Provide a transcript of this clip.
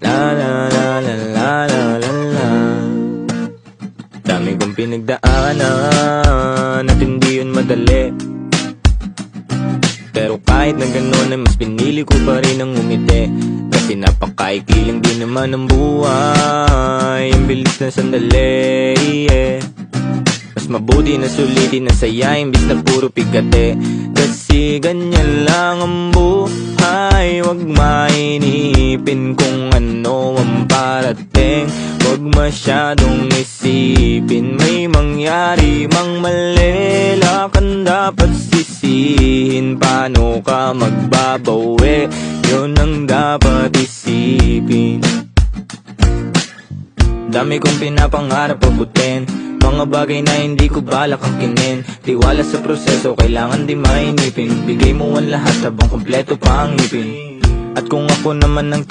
La la la la la la la la. Dami kong pinagdaanan at hindi yun madali, pero kahit na gano'n ay mas pinili ko pa rin ang umiti. Kasi napakaikiling din naman ang buhay, ang bilis na sandali, yeah. Mas mabuti na sulitin na saya imbis na puro pigate. Kasi ganyan lang ang buhay, wag mainipin kung ano ang parating. Wag masyadong isipin, may mangyari mang mali, lakan dapat sisihin. Paano ka magbabawi, yun ang dapat isipin. Dami kong pinapangarap abutin, mga bagay na hindi ko balak angkinin. Tiwala sa proseso, kailangan di mainipin. Bigay mo ang lahat habang kompleto pa ang ngipin. At kung ako naman ang